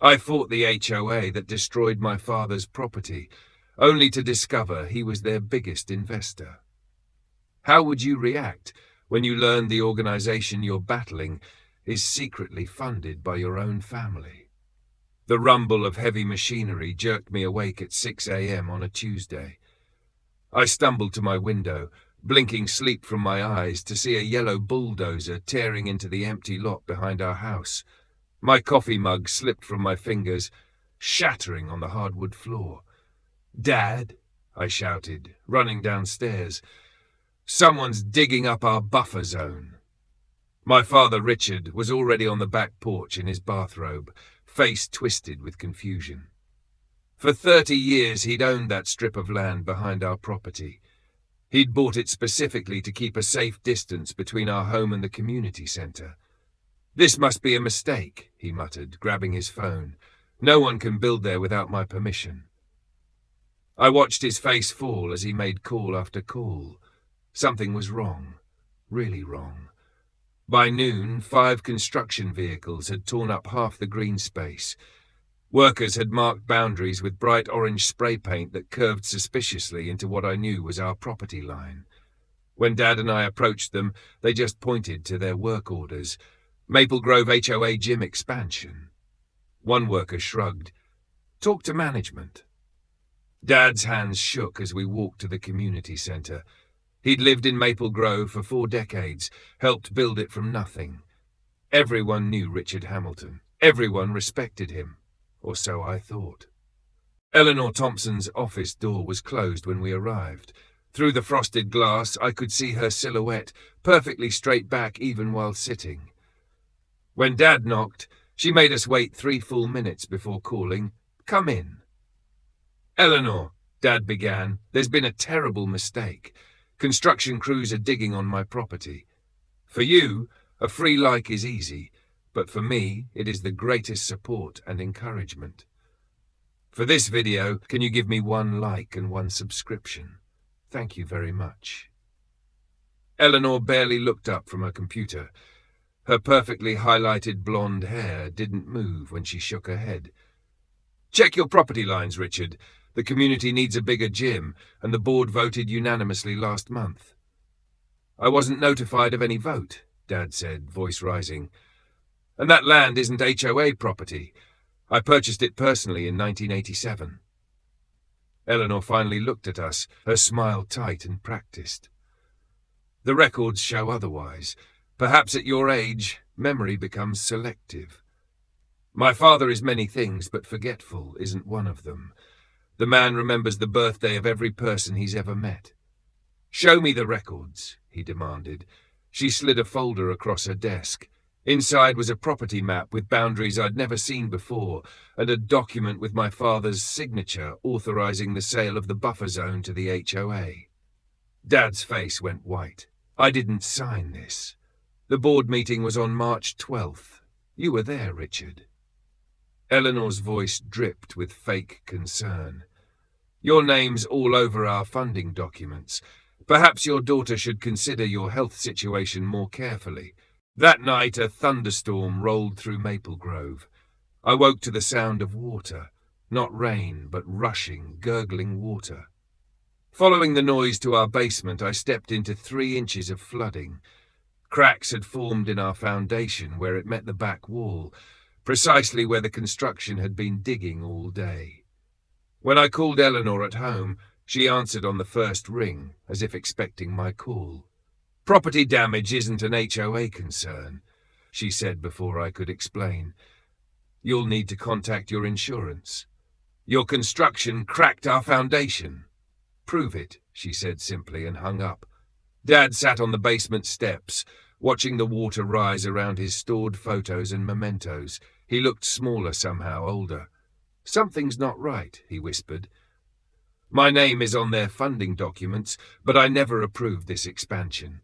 I fought the HOA that destroyed my father's property, only to discover he was their biggest investor. How would you react when you learn the organization you're battling is secretly funded by your own family? The rumble of heavy machinery jerked me awake at 6 a.m. on a Tuesday. I stumbled to my window, blinking sleep from my eyes to see a yellow bulldozer tearing into the empty lot behind our house. My coffee mug slipped from my fingers, shattering on the hardwood floor. "Dad," I shouted, running downstairs. "Someone's digging up our buffer zone." My father, Richard, was already on the back porch in his bathrobe, face twisted with confusion. For 30 years he'd owned that strip of land behind our property. He'd bought it specifically to keep a safe distance between our home and the community centre. "This must be a mistake," he muttered, grabbing his phone. "No one can build there without my permission." I watched his face fall as he made call after call. Something was wrong, really wrong. By noon, 5 construction vehicles had torn up half the green space. Workers had marked boundaries with bright orange spray paint that curved suspiciously into what I knew was our property line. When Dad and I approached them, they just pointed to their work orders. "Maple Grove HOA gym expansion." One worker shrugged. "Talk to management." Dad's hands shook as we walked to the community centre. He'd lived in Maple Grove for 4 decades, helped build it from nothing. Everyone knew Richard Hamilton. Everyone respected him. Or so I thought. Eleanor Thompson's office door was closed when we arrived. Through the frosted glass, I could see her silhouette, perfectly straight back even while sitting. When Dad knocked, she made us wait 3 full minutes before calling, "Come in." "Eleanor," Dad began, "there's been a terrible mistake. Construction crews are digging on my property. For you, a free like is easy, but for me, it is the greatest support and encouragement. For this video, can you give me 1 like and 1 subscription? Thank you very much." Eleanor barely looked up from her computer. Her perfectly highlighted blonde hair didn't move when she shook her head. "Check your property lines, Richard. The community needs a bigger gym, and the board voted unanimously last month." "I wasn't notified of any vote," Dad said, voice rising. "And that land isn't HOA property. I purchased it personally in 1987. Eleanor finally looked at us, her smile tight and practiced. "The records show otherwise. Perhaps at your age, memory becomes selective. My father is many things, but forgetful isn't one of them. The man remembers the birthday of every person he's ever met." "Show me the records," he demanded. She slid a folder across her desk. Inside was a property map with boundaries I'd never seen before, and a document with my father's signature authorizing the sale of the buffer zone to the HOA. Dad's face went white. "I didn't sign this. The board meeting was on March 12th. You were there, Richard." Eleanor's voice dripped with fake concern. "Your name's all over our funding documents. Perhaps your daughter should consider your health situation more carefully." That night, a thunderstorm rolled through Maple Grove. I woke to the sound of water. Not rain, but rushing, gurgling water. Following the noise to our basement, I stepped into 3 inches of flooding. Cracks had formed in our foundation where it met the back wall, precisely where the construction had been digging all day. When I called Eleanor at home, she answered on the first ring, as if expecting my call. "Property damage isn't an HOA concern," she said before I could explain. "You'll need to contact your insurance. Your construction cracked our foundation." "Prove it," she said simply, and hung up. Dad sat on the basement steps, watching the water rise around his stored photos and mementos. He looked smaller somehow, older. "Something's not right," he whispered. "My name is on their funding documents, but I never approved this expansion."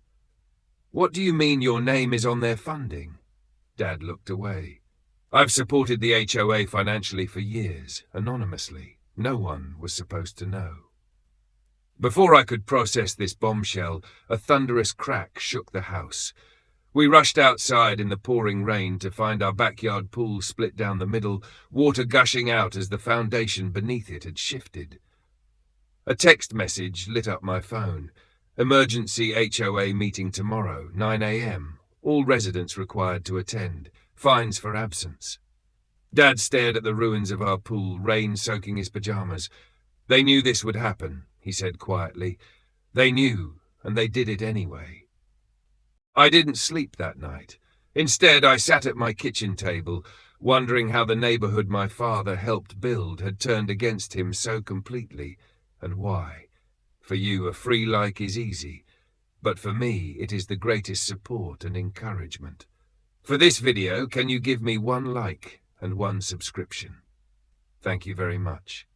"What do you mean your name is on their funding?" Dad looked away. "I've supported the HOA financially for years, anonymously. No one was supposed to know." Before I could process this bombshell, a thunderous crack shook the house. We rushed outside in the pouring rain to find our backyard pool split down the middle, water gushing out as the foundation beneath it had shifted. A text message lit up my phone. Emergency HOA meeting tomorrow, 9 a.m. All residents required to attend. Fines for absence. Dad stared at the ruins of our pool, rain soaking his pajamas. They knew this would happen, he said quietly. They knew, and they did it anyway. I didn't sleep that night. Instead, I sat at my kitchen table, wondering how the neighborhood my father helped build had turned against him so completely, and why. For you, a free like is easy, but for me, it is the greatest support and encouragement. For this video, can you give me 1 like and 1 subscription? Thank you very much.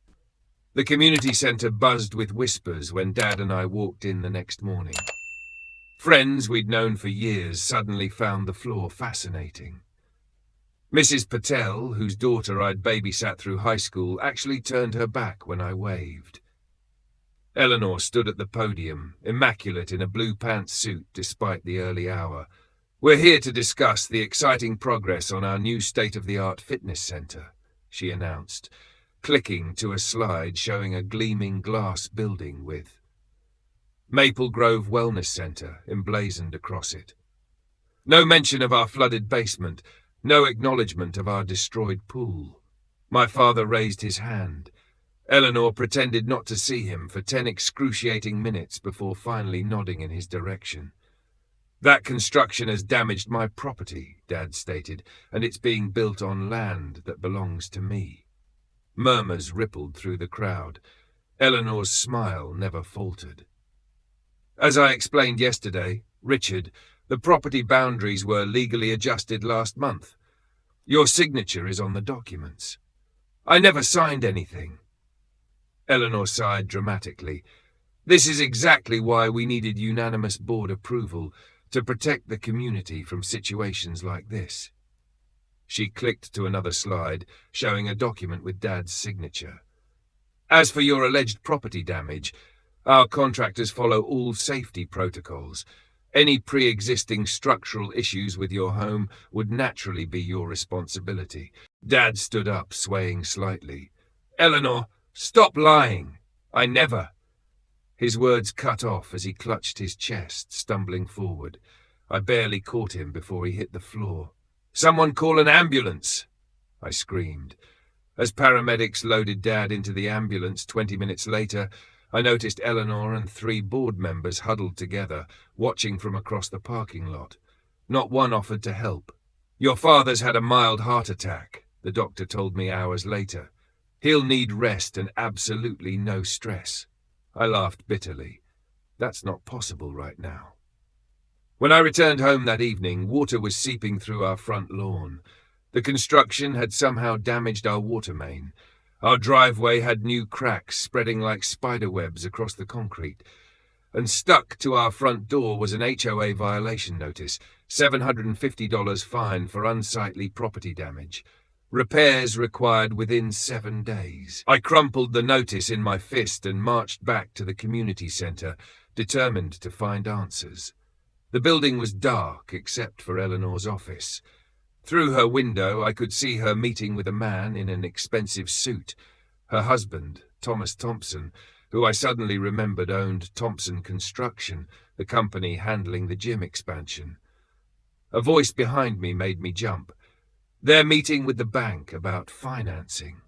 The community center buzzed with whispers when Dad and I walked in the next morning. Friends we'd known for years suddenly found the floor fascinating. Mrs. Patel, whose daughter I'd babysat through high school, actually turned her back when I waved. Eleanor stood at the podium, immaculate in a blue pants suit despite the early hour. We're here to discuss the exciting progress on our new state-of-the-art fitness center, she announced, clicking to a slide showing a gleaming glass building with Maple Grove Wellness Center emblazoned across it. No mention of our flooded basement, no acknowledgement of our destroyed pool. My father raised his hand. Eleanor pretended not to see him for 10 excruciating minutes before finally nodding in his direction. That construction has damaged my property, Dad stated, and it's being built on land that belongs to me. Murmurs rippled through the crowd. Eleanor's smile never faltered. As I explained yesterday, Richard, the property boundaries were legally adjusted last month. Your signature is on the documents. I never signed anything. Eleanor sighed dramatically. This is exactly why we needed unanimous board approval, to protect the community from situations like this. She clicked to another slide, showing a document with Dad's signature. As for your alleged property damage, our contractors follow all safety protocols. Any pre-existing structural issues with your home would naturally be your responsibility. Dad stood up, swaying slightly. Eleanor, stop lying. I never. His words cut off as he clutched his chest, stumbling forward. I barely caught him before he hit the floor. Someone call an ambulance, I screamed. As paramedics loaded Dad into the ambulance 20 minutes later, I noticed Eleanor and 3 board members huddled together, watching from across the parking lot. Not one offered to help. Your father's had a mild heart attack, the doctor told me hours later. He'll need rest and absolutely no stress. I laughed bitterly. That's not possible right now. When I returned home that evening, water was seeping through our front lawn. The construction had somehow damaged our water main. Our driveway had new cracks spreading like spider webs across the concrete. And stuck to our front door was an HOA violation notice, $750 fine for unsightly property damage. Repairs required within 7 days. I crumpled the notice in my fist and marched back to the community center, determined to find answers. The building was dark except for Eleanor's office. Through her window, I could see her meeting with a man in an expensive suit. Her husband, Thomas Thompson, who I suddenly remembered owned Thompson Construction, the company handling the gym expansion. A voice behind me made me jump. They're meeting with the bank about financing.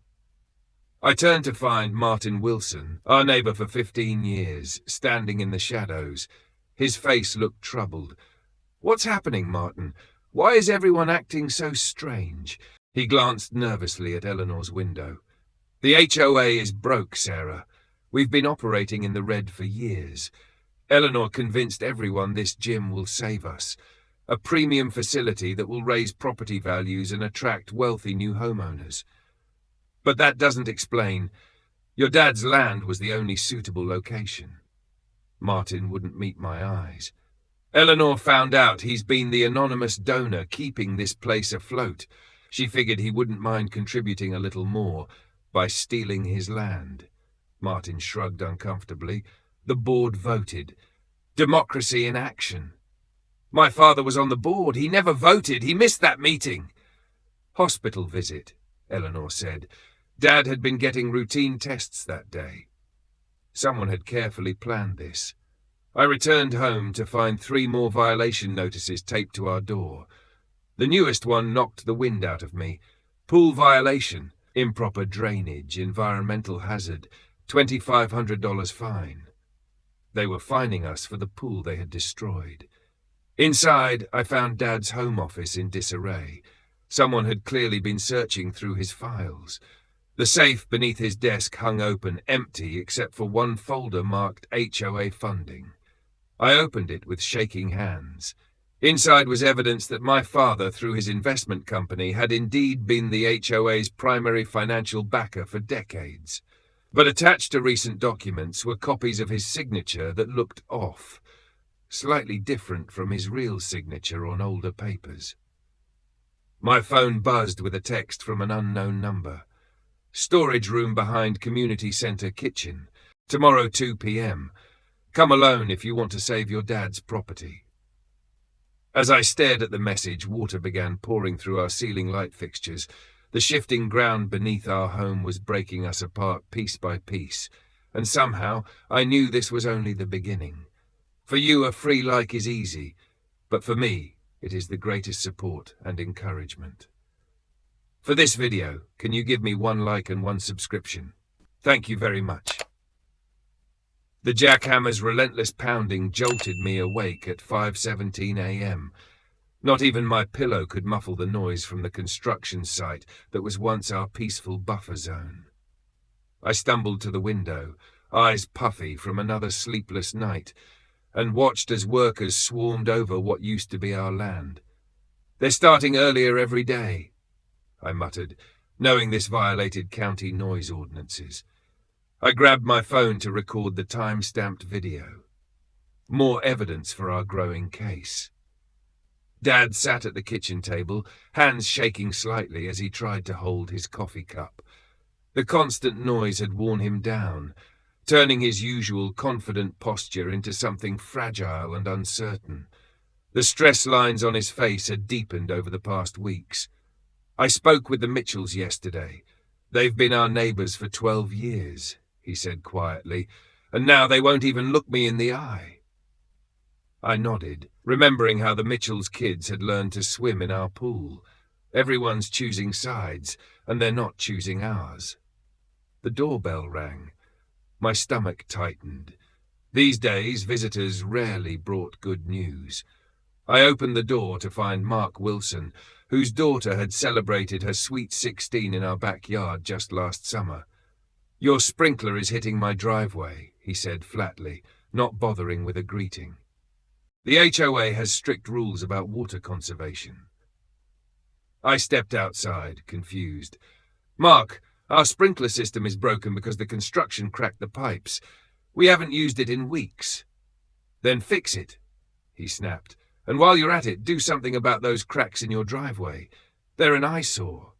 I turned to find Martin Wilson, our neighbor for 15 years, standing in the shadows. His face looked troubled. What's happening, Martin? Why is everyone acting so strange? He glanced nervously at Eleanor's window. The HOA is broke, Sarah. We've been operating in the red for years. Eleanor convinced everyone this gym will save us. A premium facility that will raise property values and attract wealthy new homeowners. But that doesn't explain. Your dad's land was the only suitable location. Martin wouldn't meet my eyes. Eleanor found out he's been the anonymous donor keeping this place afloat. She figured he wouldn't mind contributing a little more by stealing his land. Martin shrugged uncomfortably. The board voted. Democracy in action. My father was on the board. He never voted. He missed that meeting. Hospital visit, Eleanor said. Dad had been getting routine tests that day. Someone had carefully planned this. I returned home to find 3 more violation notices taped to our door. The newest one knocked the wind out of me. Pool violation, improper drainage, environmental hazard, $2,500 fine. They were fining us for the pool they had destroyed. Inside, I found Dad's home office in disarray. Someone had clearly been searching through his files. The safe beneath his desk hung open, empty except for one folder marked HOA funding. I opened it with shaking hands. Inside was evidence that my father, through his investment company, had indeed been the HOA's primary financial backer for decades. But attached to recent documents were copies of his signature that looked off, slightly different from his real signature on older papers. My phone buzzed with a text from an unknown number. Storage room behind community center kitchen. Tomorrow 2 p.m. Come alone if you want to save your dad's property. As I stared at the message, water began pouring through our ceiling light fixtures. The shifting ground beneath our home was breaking us apart piece by piece, and somehow I knew this was only the beginning. For you, a free like is easy, but for me, it is the greatest support and encouragement. For this video, can you give me 1 like and 1 subscription? Thank you very much. The jackhammer's relentless pounding jolted me awake at 5:17 a.m. Not even my pillow could muffle the noise from the construction site that was once our peaceful buffer zone. I stumbled to the window, eyes puffy from another sleepless night, and watched as workers swarmed over what used to be our land. "They're starting earlier every day," I muttered, knowing this violated county noise ordinances. I grabbed my phone to record the time-stamped video. More evidence for our growing case. Dad sat at the kitchen table, hands shaking slightly as he tried to hold his coffee cup. The constant noise had worn him down, turning his usual confident posture into something fragile and uncertain. The stress lines on his face had deepened over the past weeks. "I spoke with the Mitchells yesterday. They've been our neighbors for 12 years, he said quietly, "and now they won't even look me in the eye." I nodded, remembering how the Mitchells' kids had learned to swim in our pool. Everyone's choosing sides, and they're not choosing ours. The doorbell rang. My stomach tightened. These days, visitors rarely brought good news. I opened the door to find Mark Wilson, whose daughter had celebrated her sweet 16 in our backyard just last summer. "Your sprinkler is hitting my driveway," he said flatly, not bothering with a greeting. The HOA has strict rules about water conservation. I stepped outside, confused. "Mark, our sprinkler system is broken because the construction cracked the pipes. We haven't used it in weeks." "Then fix it," he snapped. "And while you're at it, do something about those cracks in your driveway. They're an eyesore."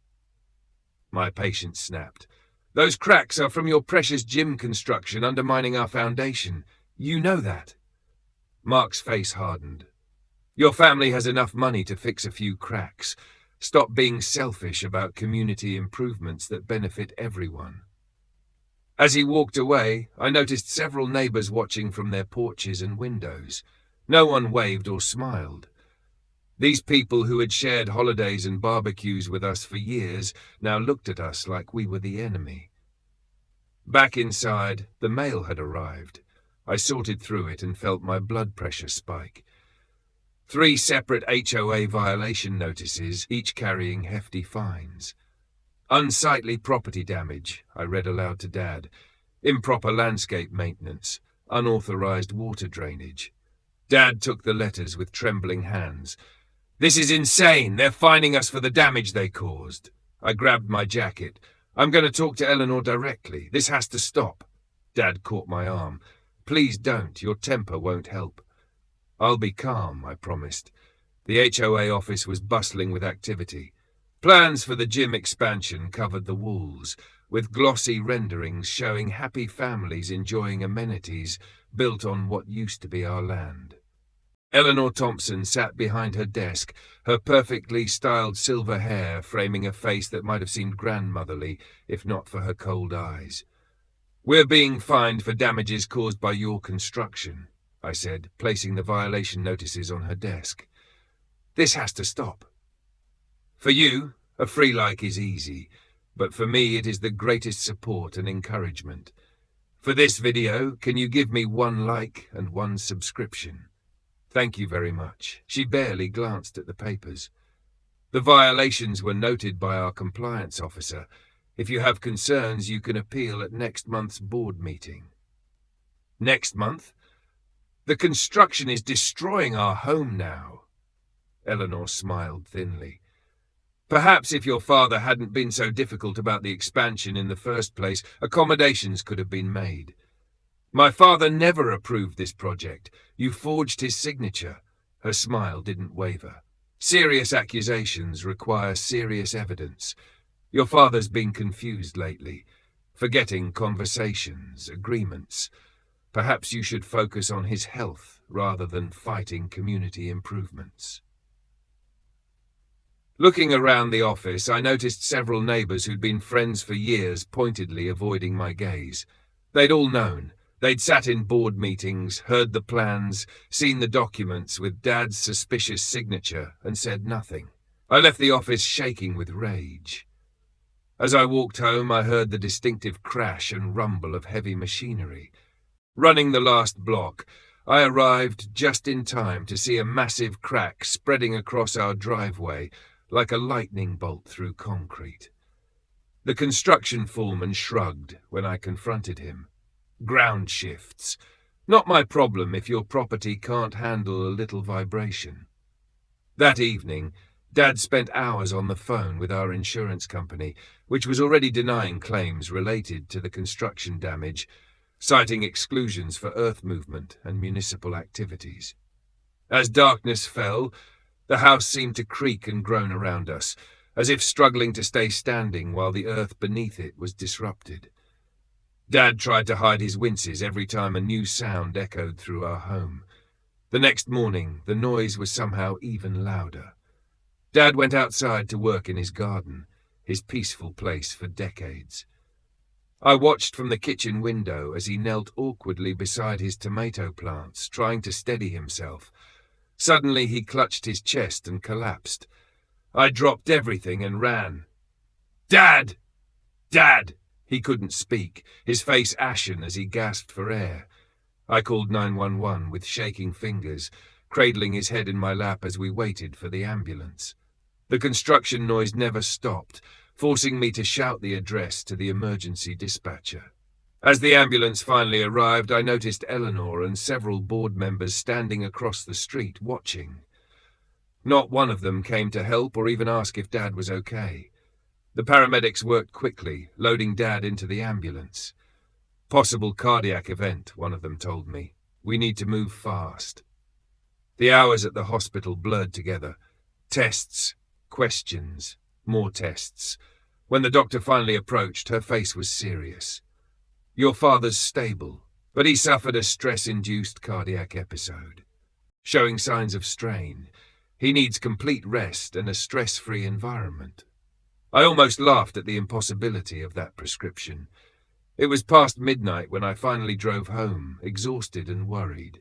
My patience snapped. "Those cracks are from your precious gym construction undermining our foundation. You know that." Mark's face hardened. "Your family has enough money to fix a few cracks. Stop being selfish about community improvements that benefit everyone." As he walked away, I noticed several neighbors watching from their porches and windows. No one waved or smiled. These people who had shared holidays and barbecues with us for years now looked at us like we were the enemy. Back inside, the mail had arrived. I sorted through it and felt my blood pressure spike. 3 separate HOA violation notices, each carrying hefty fines. "Unsightly property damage," I read aloud to Dad. "Improper landscape maintenance. Unauthorized water drainage." Dad took the letters with trembling hands. "This is insane. They're fining us for the damage they caused." I grabbed my jacket. "I'm going to talk to Eleanor directly. This has to stop." Dad caught my arm. "Please don't. Your temper won't help." "I'll be calm," I promised. The HOA office was bustling with activity. Plans for the gym expansion covered the walls, with glossy renderings showing happy families enjoying amenities built on what used to be our land. Eleanor Thompson sat behind her desk, her perfectly styled silver hair framing a face that might have seemed grandmotherly, if not for her cold eyes. "We're being fined for damages caused by your construction," I said, placing the violation notices on her desk. "This has to stop. For you, a free like is easy, but for me it is the greatest support and encouragement. For this video, can you give me 1 like and 1 subscription? Thank you very much." She barely glanced at the papers. "The violations were noted by our compliance officer. If you have concerns, you can appeal at next month's board meeting." "Next month? The construction is destroying our home now." Eleanor smiled thinly. "Perhaps if your father hadn't been so difficult about the expansion in the first place, accommodations could have been made. My father never approved this project. You forged his signature." Her smile didn't waver. "Serious accusations require serious evidence. Your father's been confused lately, forgetting conversations, agreements. Perhaps you should focus on his health rather than fighting community improvements." Looking around the office, I noticed several neighbors who'd been friends for years pointedly avoiding my gaze. They'd all known. They'd sat in board meetings, heard the plans, seen the documents with Dad's suspicious signature, and said nothing. I left the office shaking with rage. As I walked home, I heard the distinctive crash and rumble of heavy machinery. Running the last block, I arrived just in time to see a massive crack spreading across our driveway like a lightning bolt through concrete. The construction foreman shrugged when I confronted him. "Ground shifts. Not my problem if your property can't handle a little vibration." That evening, Dad spent hours on the phone with our insurance company, which was already denying claims related to the construction damage, citing exclusions for earth movement and municipal activities. As darkness fell, the house seemed to creak and groan around us, as if struggling to stay standing while the earth beneath it was disrupted. Dad tried to hide his winces every time a new sound echoed through our home. The next morning, the noise was somehow even louder. Dad went outside to work in his garden, his peaceful place for decades. I watched from the kitchen window as he knelt awkwardly beside his tomato plants, trying to steady himself. Suddenly he clutched his chest and collapsed. I dropped everything and ran. "Dad! Dad!" He couldn't speak, his face ashen as he gasped for air. I called 911 with shaking fingers, cradling his head in my lap as we waited for the ambulance. The construction noise never stopped, forcing me to shout the address to the emergency dispatcher. As the ambulance finally arrived, I noticed Eleanor and several board members standing across the street watching. Not one of them came to help or even ask if Dad was okay. The paramedics worked quickly, loading Dad into the ambulance. "Possible cardiac event," one of them told me. "We need to move fast." The hours at the hospital blurred together. Tests, questions, more tests. When the doctor finally approached, her face was serious. "Your father's stable, but he suffered a stress-induced cardiac episode, showing signs of strain. He needs complete rest and a stress-free environment." I almost laughed at the impossibility of that prescription. It was past midnight when I finally drove home, exhausted and worried.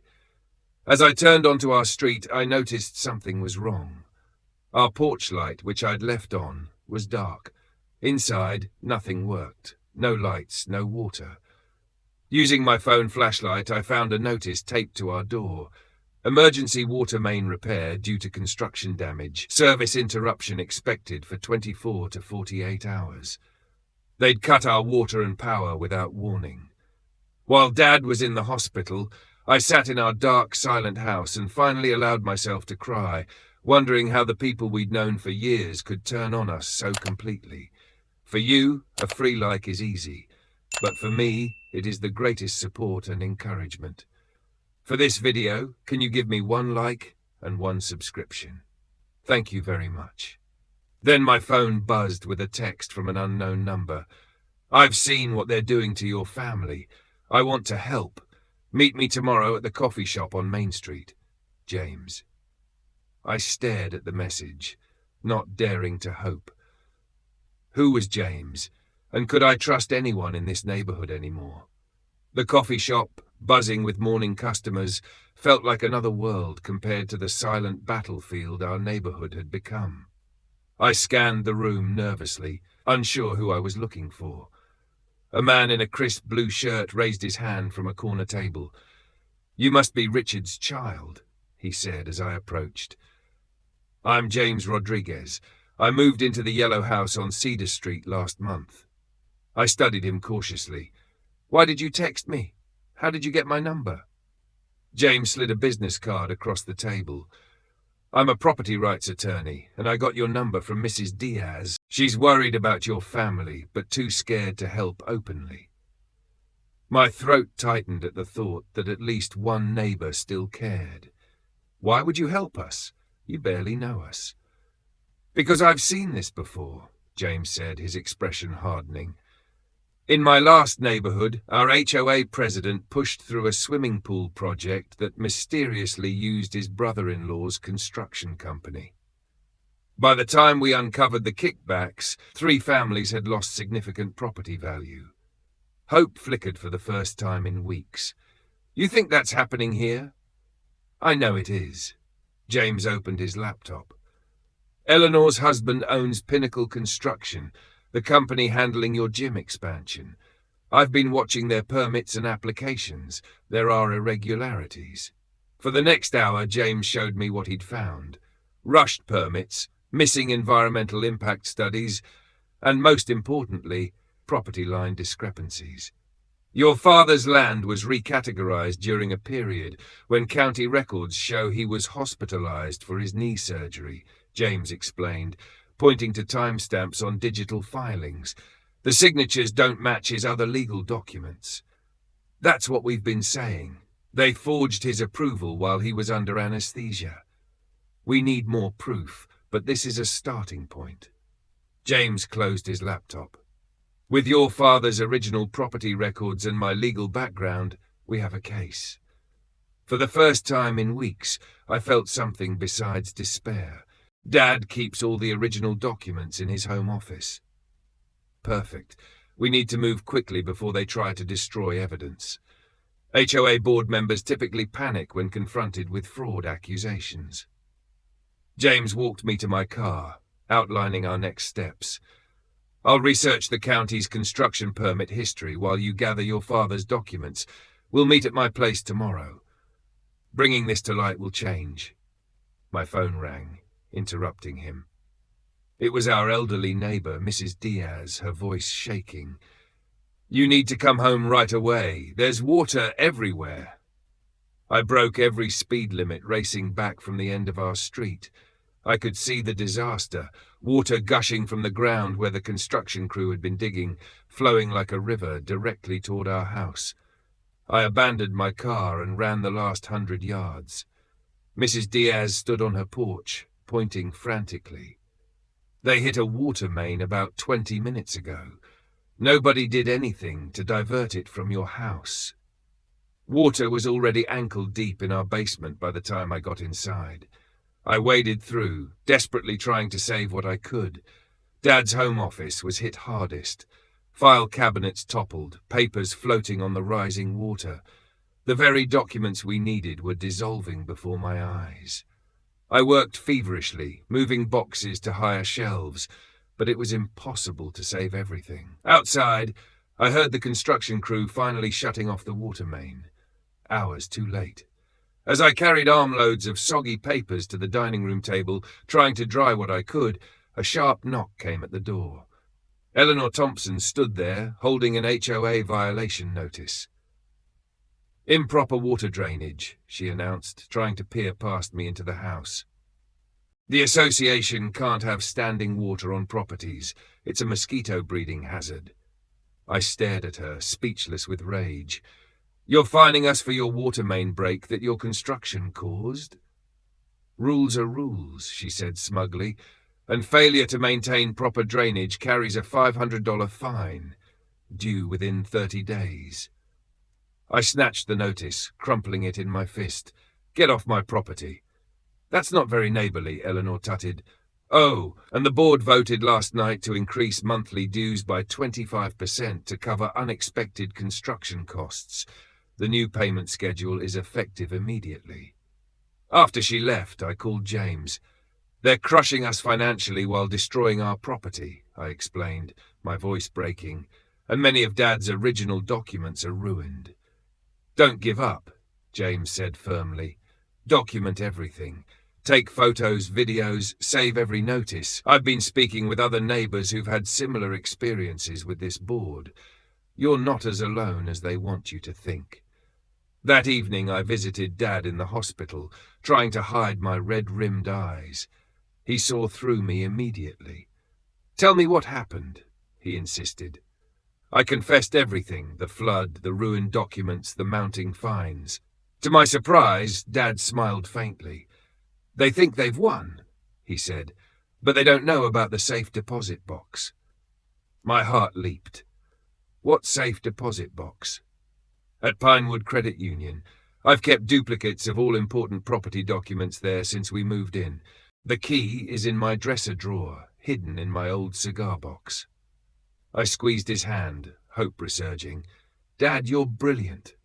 As I turned onto our street, I noticed something was wrong. Our porch light, which I'd left on, was dark. Inside, nothing worked. No lights, no water. Using my phone flashlight, I found a notice taped to our door. "Emergency water main repair due to construction damage. Service interruption expected for 24 to 48 hours. They'd cut our water and power without warning. While Dad was in the hospital, I sat in our dark, silent house and finally allowed myself to cry, wondering how the people we'd known for years could turn on us so completely. For you, a free like is easy, but for me, it is the greatest support and encouragement. For this video, can you give me 1 like and 1 subscription? Thank you very much. Then my phone buzzed with a text from an unknown number. "I've seen what they're doing to your family. I want to help. Meet me tomorrow at the coffee shop on Main Street. James. I stared at the message, not daring to hope. Who was James, and could I trust anyone in this neighborhood anymore? The coffee shop, buzzing with morning customers, felt like another world compared to the silent battlefield our neighborhood had become. I scanned the room nervously, unsure who I was looking for. A man in a crisp blue shirt raised his hand from a corner table. "You must be Richard's child," he said as I approached. "I'm James Rodriguez. I moved into the yellow house on Cedar Street last month." I studied him cautiously. "Why did you text me? How did you get my number?" James slid a business card across the table. "I'm a property rights attorney, and I got your number from Mrs. Diaz. She's worried about your family, but too scared to help openly." My throat tightened at the thought that at least one neighbor still cared. "Why would you help us? You barely know us." "Because I've seen this before," James said, his expression hardening. "In my last neighborhood, our HOA president pushed through a swimming pool project that mysteriously used his brother-in-law's construction company. By the time we uncovered the kickbacks, 3 families had lost significant property value. Hope flickered for the first time in weeks. You think that's happening here?" "I know it is." James opened his laptop. "Eleanor's husband owns Pinnacle Construction, the company handling your gym expansion. I've been watching their permits and applications. There are irregularities." For the next hour, James showed me what he'd found. Rushed permits, missing environmental impact studies, and most importantly, property line discrepancies. "Your father's land was recategorized during a period when county records show he was hospitalized for his knee surgery," James explained, pointing to timestamps on digital filings. "The signatures don't match his other legal documents." "That's what we've been saying. They forged his approval while he was under anesthesia. We need more proof, but this is a starting point." James closed his laptop. "With your father's original property records and my legal background, we have a case." For the first time in weeks, I felt something besides despair. Dad keeps all the original documents in his home office. Perfect. We need to move quickly before they try to destroy evidence. HOA board members typically panic when confronted with fraud accusations. James walked me to my car, outlining our next steps. "I'll research the county's construction permit history while you gather your father's documents. We'll meet at my place tomorrow. Bringing this to light will change." My phone rang, interrupting him. It was our elderly neighbor, Mrs. Diaz, her voice shaking. "You need to come home right away. There's water everywhere." I broke every speed limit, racing back from the end of our street. I could see the disaster, water gushing from the ground where the construction crew had been digging, flowing like a river directly toward our house. I abandoned my car and ran the last 100 yards. Mrs. Diaz stood on her porch, pointing frantically. "They hit a water main about 20 minutes ago. Nobody did anything to divert it from your house." Water was already ankle deep in our basement by the time I got inside. I waded through, desperately trying to save what I could. Dad's home office was hit hardest. File cabinets toppled, papers floating on the rising water. The very documents we needed were dissolving before my eyes. I worked feverishly, moving boxes to higher shelves, but it was impossible to save everything. Outside, I heard the construction crew finally shutting off the water main. Hours too late. As I carried armloads of soggy papers to the dining room table, trying to dry what I could, a sharp knock came at the door. Eleanor Thompson stood there, holding an HOA violation notice. "Improper water drainage," she announced, trying to peer past me into the house. "The association can't have standing water on properties. It's a mosquito breeding hazard." I stared at her, speechless with rage. "You're fining us for your water main break that your construction caused?" "Rules are rules," she said smugly, "and failure to maintain proper drainage carries a $500 fine, due within 30 days. I snatched the notice, crumpling it in my fist. Get off my property." "That's not very neighbourly," Eleanor tutted. "Oh, and the board voted last night to increase monthly dues by 25% to cover unexpected construction costs. The new payment schedule is effective immediately." After she left, I called James. "They're crushing us financially while destroying our property," I explained, my voice breaking, "and many of Dad's original documents are ruined." "Don't give up," James said firmly. "Document everything. Take photos, videos, save every notice. I've been speaking with other neighbours who've had similar experiences with this board. You're not as alone as they want you to think." That evening I visited Dad in the hospital, trying to hide my red-rimmed eyes. He saw through me immediately. "Tell me what happened," he insisted. I confessed everything: the flood, the ruined documents, the mounting fines. To my surprise, Dad smiled faintly. "They think they've won," he said, "but they don't know about the safe deposit box." My heart leaped. "What safe deposit box?" "At Pinewood Credit Union. I've kept duplicates of all important property documents there since we moved in. The key is in my dresser drawer, hidden in my old cigar box." I squeezed his hand, hope resurging. "Dad, you're brilliant.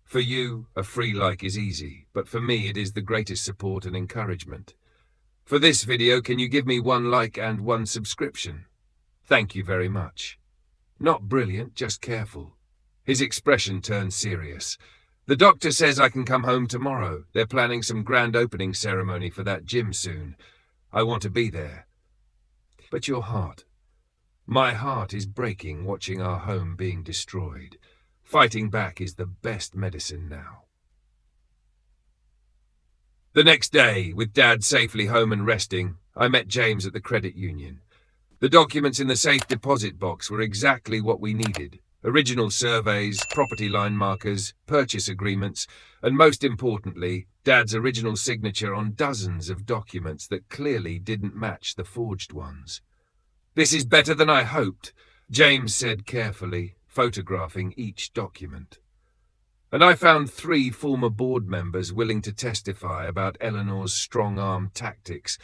For you, a free like is easy, but for me it is the greatest support and encouragement. For this video, can you give me 1 like and 1 subscription? Thank you very much." "Not brilliant, just careful." His expression turned serious. "The doctor says I can come home tomorrow. They're planning some grand opening ceremony for that gym soon. I want to be there." "But your heart?" "My heart is breaking watching our home being destroyed. Fighting back is the best medicine now." The next day, with Dad safely home and resting, I met James at the credit union. The documents in the safe deposit box were exactly what we needed. Original surveys, property line markers, purchase agreements, and most importantly, Dad's original signature on dozens of documents that clearly didn't match the forged ones. "This is better than I hoped," James said carefully, photographing each document. "And I found 3 former board members willing to testify about Eleanor's strong-arm tactics.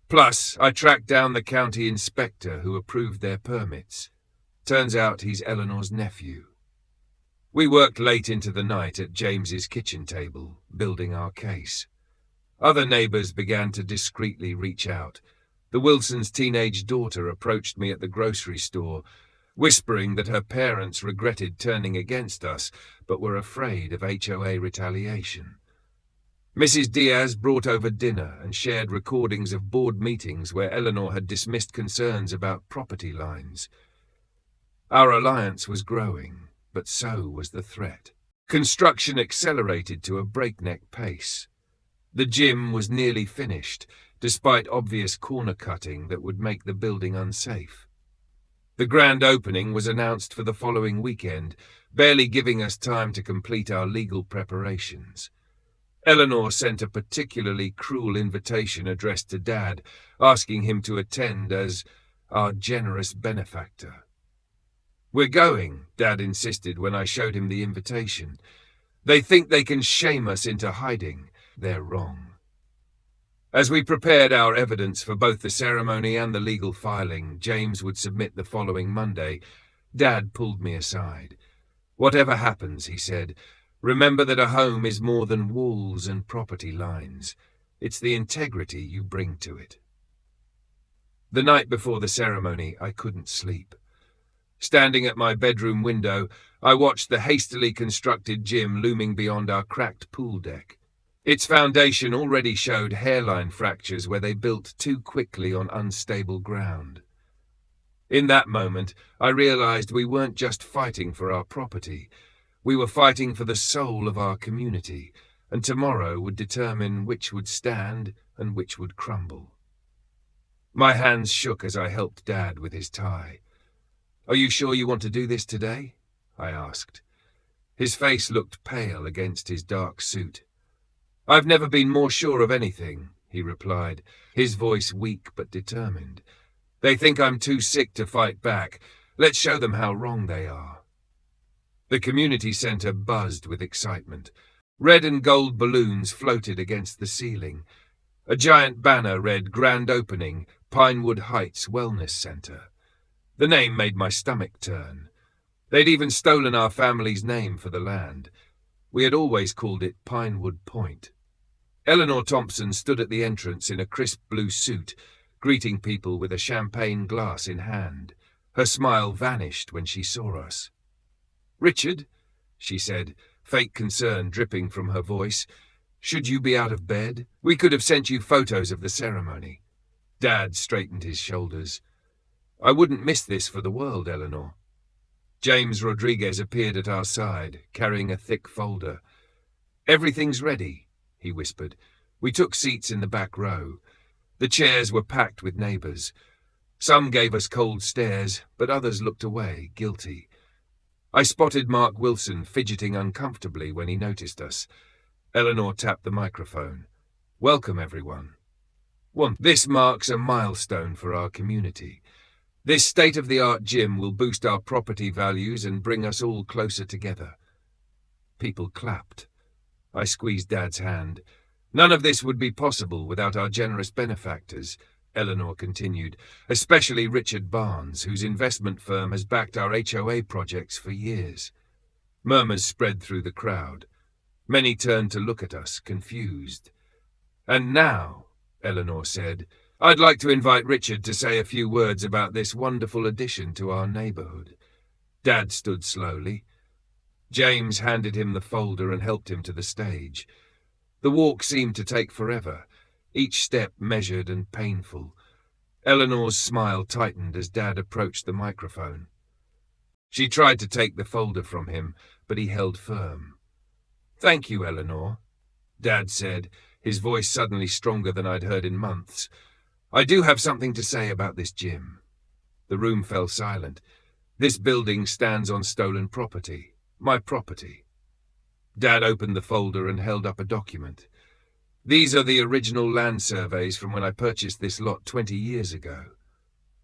Plus, I tracked down the county inspector who approved their permits. Turns out he's Eleanor's nephew." We worked late into the night at James's kitchen table, building our case. Other neighbours began to discreetly reach out. The Wilsons' teenage daughter approached me at the grocery store, whispering that her parents regretted turning against us, but were afraid of HOA retaliation. Mrs. Diaz brought over dinner and shared recordings of board meetings where Eleanor had dismissed concerns about property lines. Our alliance was growing, but so was the threat. Construction accelerated to a breakneck pace. The gym was nearly finished, despite obvious corner cutting that would make the building unsafe. The grand opening was announced for the following weekend, barely giving us time to complete our legal preparations. Eleanor sent a particularly cruel invitation addressed to Dad, asking him to attend as our generous benefactor. "We're going," Dad insisted when I showed him the invitation. "They think they can shame us into hiding. They're wrong." As we prepared our evidence for both the ceremony and the legal filing James would submit the following Monday, Dad pulled me aside. "Whatever happens," he said, "remember that a home is more than walls and property lines. It's the integrity you bring to it." The night before the ceremony, I couldn't sleep. Standing at my bedroom window, I watched the hastily constructed gym looming beyond our cracked pool deck. Its foundation already showed hairline fractures where they built too quickly on unstable ground. In that moment, I realized we weren't just fighting for our property. We were fighting for the soul of our community, and tomorrow would determine which would stand and which would crumble. My hands shook as I helped Dad with his tie. "Are you sure you want to do this today?" I asked. His face looked pale against his dark suit. "I've never been more sure of anything," he replied, his voice weak but determined. "They think I'm too sick to fight back. Let's show them how wrong they are." The community centre buzzed with excitement. Red and gold balloons floated against the ceiling. A giant banner read "Grand Opening, Pinewood Heights Wellness Center." The name made my stomach turn. They'd even stolen our family's name for the land. We had always called it Pinewood Point. Eleanor Thompson stood at the entrance in a crisp blue suit, greeting people with a champagne glass in hand. Her smile vanished when she saw us. "Richard," she said, fake concern dripping from her voice, "should you be out of bed? We could have sent you photos of the ceremony." Dad straightened his shoulders. "I wouldn't miss this for the world, Eleanor." James Rodriguez appeared at our side, carrying a thick folder. "Everything's ready," he whispered. We took seats in the back row. The chairs were packed with neighbors. Some gave us cold stares, but others looked away, guilty. I spotted Mark Wilson fidgeting uncomfortably when he noticed us. Eleanor tapped the microphone. "Welcome, everyone. This marks a milestone for our community. This state-of-the-art gym will boost our property values and bring us all closer together." People clapped. I squeezed Dad's hand. "None of this would be possible without our generous benefactors," Eleanor continued, "especially Richard Barnes, whose investment firm has backed our HOA projects for years." Murmurs spread through the crowd. Many turned to look at us, confused. "And now," Eleanor said, "I'd like to invite Richard to say a few words about this wonderful addition to our neighborhood." Dad stood slowly. James handed him the folder and helped him to the stage. The walk seemed to take forever, each step measured and painful. Eleanor's smile tightened as Dad approached the microphone. She tried to take the folder from him, but he held firm. "Thank you, Eleanor," Dad said, his voice suddenly stronger than I'd heard in months. "I do have something to say about this gym." The room fell silent. "This building stands on stolen property. My property." Dad opened the folder and held up a document. "These are the original land surveys from when I purchased this lot 20 years ago."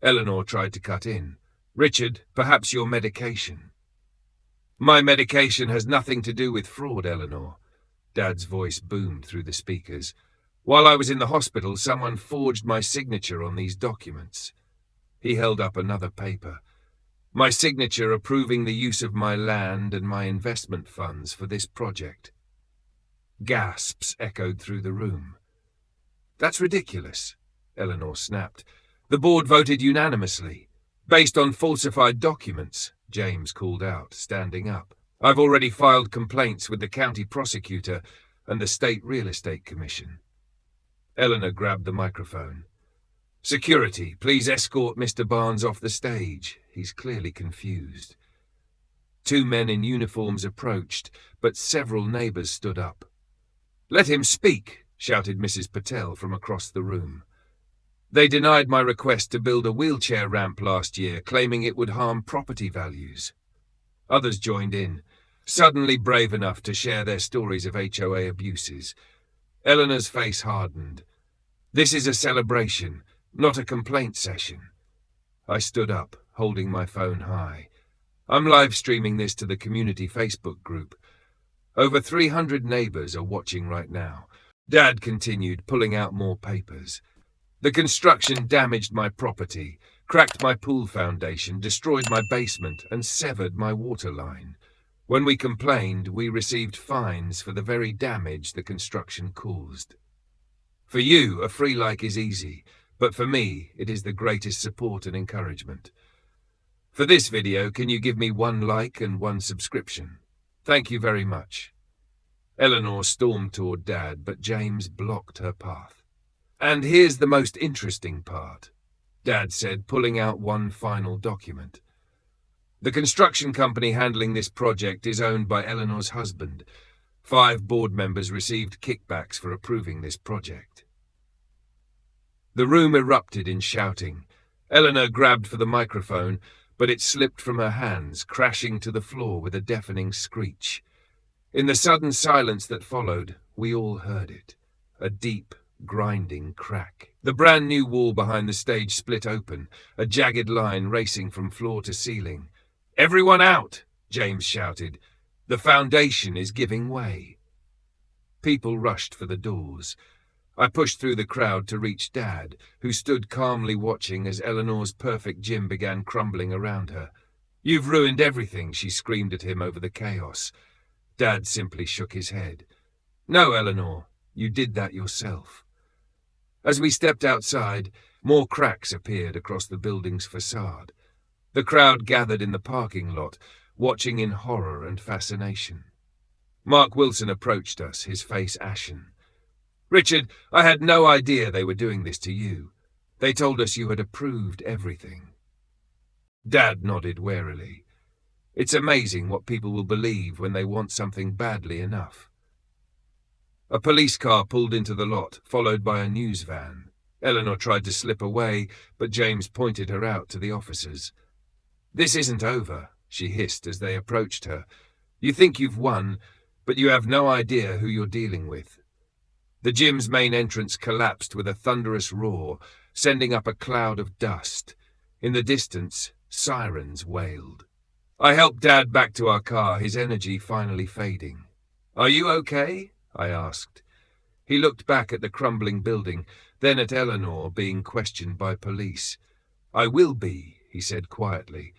Eleanor tried to cut in. "Richard, perhaps your medication." "My medication has nothing to do with fraud, Eleanor." Dad's voice boomed through the speakers. "While I was in the hospital, someone forged my signature on these documents." He held up another paper. "My signature approving the use of my land and my investment funds for this project." Gasps echoed through the room. "That's ridiculous," Eleanor snapped. "The board voted unanimously." "Based on falsified documents," James called out, standing up. "I've already filed complaints with the county prosecutor and the State Real Estate Commission." Eleanor grabbed the microphone. "Security, please escort Mr. Barnes off the stage. He's clearly confused." 2 men in uniforms approached, but several neighbors stood up. "Let him speak," shouted Mrs. Patel from across the room. "They denied my request to build a wheelchair ramp last year, claiming it would harm property values." Others joined in, suddenly brave enough to share their stories of HOA abuses. Eleanor's face hardened. "This is a celebration, not a complaint session." I stood up, holding my phone high. "I'm live streaming this to the community Facebook group. Over 300 neighbors are watching right now." Dad continued, pulling out more papers. "The construction damaged my property, cracked my pool foundation, destroyed my basement, and severed my water line. When we complained, we received fines for the very damage the construction caused. For you, a free like is easy, but for me, it is the greatest support and encouragement. For this video, can you give me 1 like and 1 subscription? Thank you very much." Eleanor stormed toward Dad, but James blocked her path. "And here's the most interesting part," Dad said, pulling out one final document. "The construction company handling this project is owned by Eleanor's husband. 5 board members received kickbacks for approving this project." The room erupted in shouting. Eleanor grabbed for the microphone, but it slipped from her hands, crashing to the floor with a deafening screech. In the sudden silence that followed, we all heard it. A deep, grinding crack. The brand new wall behind the stage split open, a jagged line racing from floor to ceiling. "Everyone out!" James shouted. "The foundation is giving way." People rushed for the doors. I pushed through the crowd to reach Dad, who stood calmly watching as Eleanor's perfect gym began crumbling around her. "You've ruined everything," she screamed at him over the chaos. Dad simply shook his head. "No, Eleanor, you did that yourself." As we stepped outside, more cracks appeared across the building's facade. The crowd gathered in the parking lot, watching in horror and fascination. Mark Wilson approached us, his face ashen. "Richard, I had no idea they were doing this to you. They told us you had approved everything." Dad nodded warily. It's amazing what people will believe when they want something badly enough. A police car pulled into the lot, followed by a news van. Eleanor tried to slip away, but James pointed her out to the officers. "This isn't over," she hissed as they approached her. "You think you've won, but you have no idea who you're dealing with." The gym's main entrance collapsed with a thunderous roar, sending up a cloud of dust. In the distance, sirens wailed. I helped Dad back to our car, his energy finally fading. "Are you okay?" I asked. He looked back at the crumbling building, then at Eleanor being questioned by police. "I will be," he said quietly.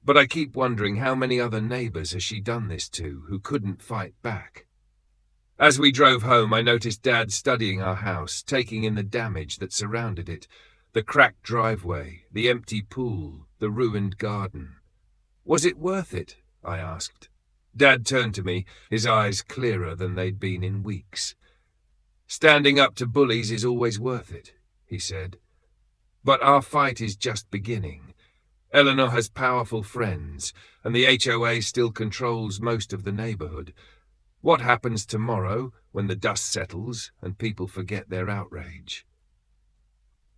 "But I keep wondering how many other neighbors has she done this to who couldn't fight back?" As we drove home, I noticed Dad studying our house, taking in the damage that surrounded it, the cracked driveway, the empty pool, the ruined garden. "Was it worth it?" I asked. Dad turned to me, his eyes clearer than they'd been in weeks. "Standing up to bullies is always worth it," he said. "But our fight is just beginning. Eleanor has powerful friends, and the HOA still controls most of the neighborhood. What happens tomorrow when the dust settles and people forget their outrage?"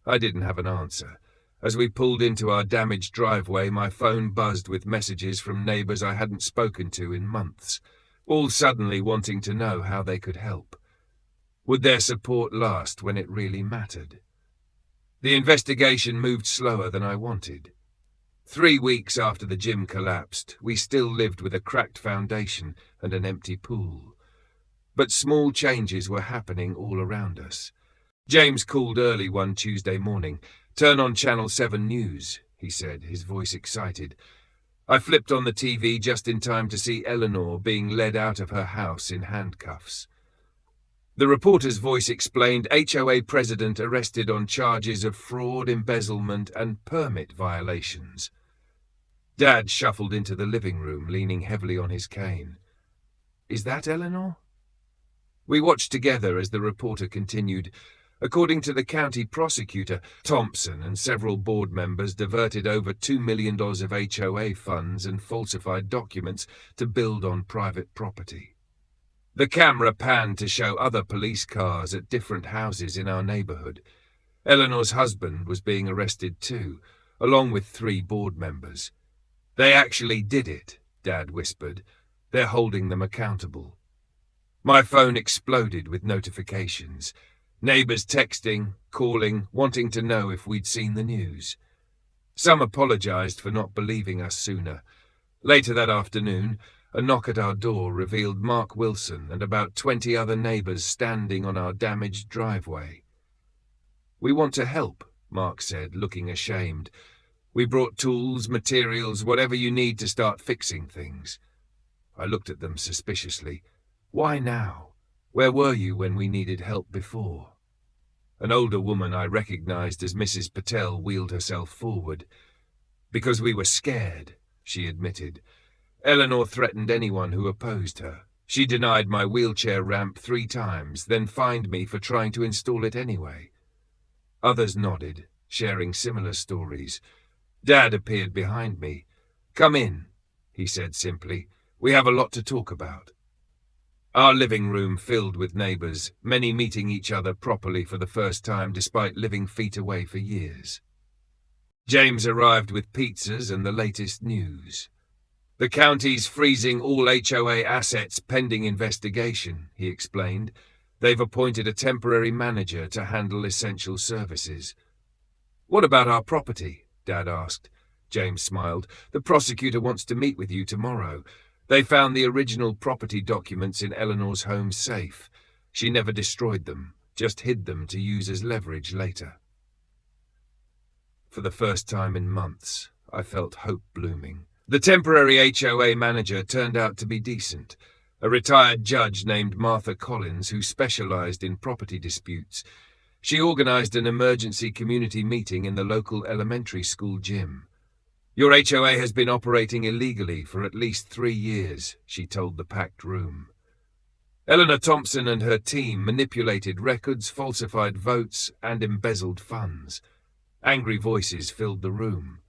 I didn't have an answer. As we pulled into our damaged driveway, my phone buzzed with messages from neighbors I hadn't spoken to in months, all suddenly wanting to know how they could help. Would their support last when it really mattered? The investigation moved slower than I wanted. 3 weeks after the gym collapsed, we still lived with a cracked foundation and an empty pool. But small changes were happening all around us. James called early one Tuesday morning. "Turn on Channel 7 News," he said, his voice excited. I flipped on the TV just in time to see Eleanor being led out of her house in handcuffs. The reporter's voice explained HOA president arrested on charges of fraud, embezzlement, and permit violations. Dad shuffled into the living room, leaning heavily on his cane. "Is that Eleanor?" We watched together as the reporter continued. According to the county prosecutor, Thompson and several board members diverted over $2 million of HOA funds and falsified documents to build on private property. The camera panned to show other police cars at different houses in our neighborhood. Eleanor's husband was being arrested too, along with 3 board members. "They actually did it," Dad whispered. "They're holding them accountable." My phone exploded with notifications. Neighbors texting, calling, wanting to know if we'd seen the news. Some apologized for not believing us sooner. Later that afternoon, a knock at our door revealed Mark Wilson and about 20 other neighbors standing on our damaged driveway. "We want to help," Mark said, looking ashamed. "We brought tools, materials, whatever you need to start fixing things." I looked at them suspiciously. "Why now? Where were you when we needed help before?" An older woman I recognized as Mrs. Patel wheeled herself forward. "Because we were scared," she admitted. "Eleanor threatened anyone who opposed her. She denied my wheelchair ramp 3 times, then fined me for trying to install it anyway." Others nodded, sharing similar stories. Dad appeared behind me. "Come in," he said simply. "We have a lot to talk about." Our living room filled with neighbors, many meeting each other properly for the first time despite living feet away for years. James arrived with pizzas and the latest news. "The county's freezing all HOA assets pending investigation," he explained. "They've appointed a temporary manager to handle essential services." "What about our property?" Dad asked. James smiled. "The prosecutor wants to meet with you tomorrow. They found the original property documents in Eleanor's home safe. She never destroyed them, just hid them to use as leverage later. For the first time in months, I felt hope blooming. The temporary HOA manager turned out to be decent, a retired judge named Martha Collins who specialized in property disputes. She organized an emergency community meeting in the local elementary school gym. "Your HOA has been operating illegally for at least 3 years, she told the packed room. Eleanor Thompson and her team manipulated records, falsified votes, and embezzled funds. Angry voices filled the room.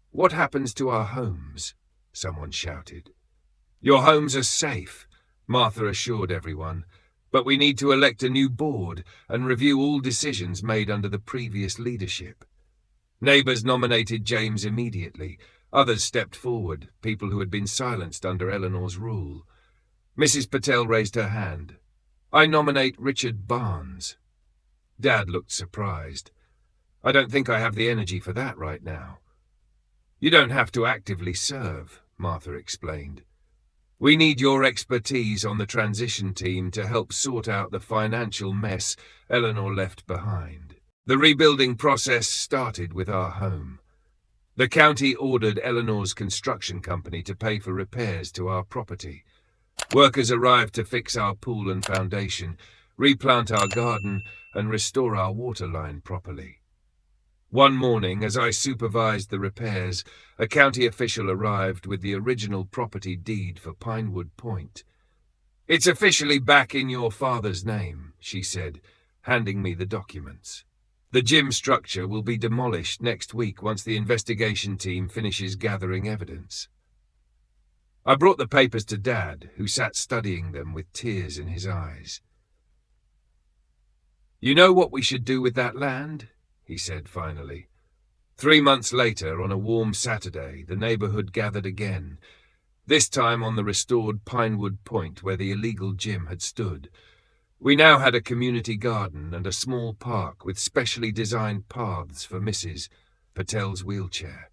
"What happens to our homes?" someone shouted. "Your homes are safe," Martha assured everyone, "but we need to elect a new board and review all decisions made under the previous leadership." Neighbors nominated James immediately. Others stepped forward, people who had been silenced under Eleanor's rule. Mrs. Patel raised her hand. "I nominate Richard Barnes." Dad looked surprised. "I don't think I have the energy for that right now." "You don't have to actively serve," Martha explained. "We need your expertise on the transition team to help sort out the financial mess Eleanor left behind." The rebuilding process started with our home. The county ordered Eleanor's construction company to pay for repairs to our property. Workers arrived to fix our pool and foundation, replant our garden, and restore our water line properly. One morning, as I supervised the repairs, a county official arrived with the original property deed for Pinewood Point. "It's officially back in your father's name," she said, handing me the documents. "The gym structure will be demolished next week once the investigation team finishes gathering evidence." I brought the papers to Dad, who sat studying them with tears in his eyes. "You know what we should do with that land?" he said finally. 3 months later, on a warm Saturday, the neighborhood gathered again, this time on the restored Pinewood Point where the illegal gym had stood. We now had a community garden and a small park with specially designed paths for Mrs. Patel's wheelchair.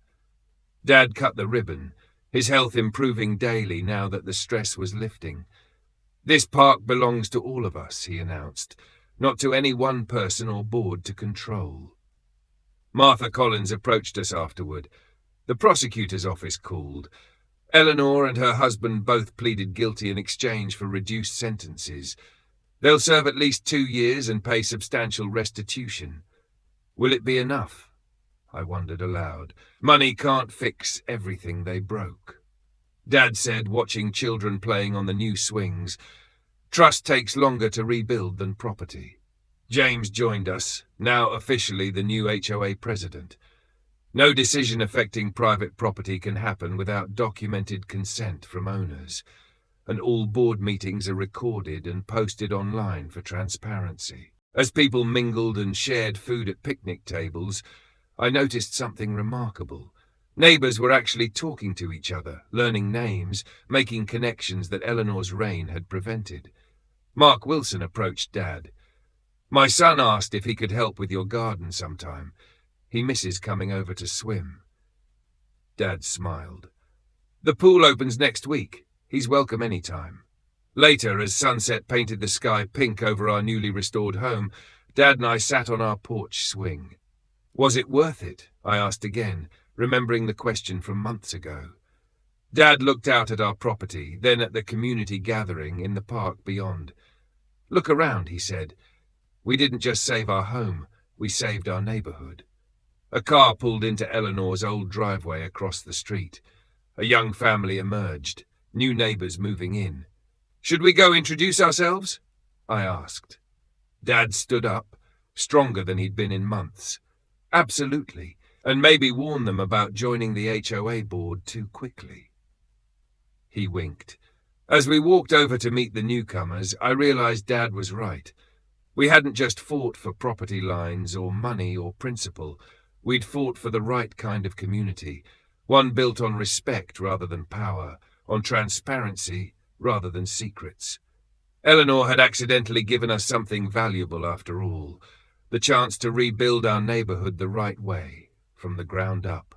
Dad cut the ribbon, his health improving daily now that the stress was lifting. "This park belongs to all of us," he announced, "not to any one person or board to control." Martha Collins approached us afterward. The prosecutor's office called. Eleanor and her husband both pleaded guilty in exchange for reduced sentences. They'll serve at least 2 years and pay substantial restitution. Will it be enough? I wondered aloud. Money can't fix everything they broke. Dad said, watching children playing on the new swings, "Trust takes longer to rebuild than property." James joined us, now officially the new HOA president. No decision affecting private property can happen without documented consent from owners, and all board meetings are recorded and posted online for transparency. As people mingled and shared food at picnic tables, I noticed something remarkable. Neighbors were actually talking to each other, learning names, making connections that Eleanor's reign had prevented. Mark Wilson approached Dad. "My son asked if he could help with your garden sometime. He misses coming over to swim." Dad smiled. "The pool opens next week. He's welcome any time." Later, as sunset painted the sky pink over our newly restored home, Dad and I sat on our porch swing. "Was it worth it?" I asked again, remembering the question from months ago. Dad looked out at our property, then at the community gathering in the park beyond. "Look around," he said. "We didn't just save our home, we saved our neighborhood." A car pulled into Eleanor's old driveway across the street. A young family emerged, new neighbors moving in. "Should we go introduce ourselves?" I asked. Dad stood up, stronger than he'd been in months. "Absolutely, and maybe warn them about joining the HOA board too quickly." He winked. As we walked over to meet the newcomers, I realized Dad was right. We hadn't just fought for property lines or money or principle. We'd fought for the right kind of community, one built on respect rather than power, on transparency rather than secrets. Eleanor had accidentally given us something valuable after all, the chance to rebuild our neighborhood the right way, from the ground up.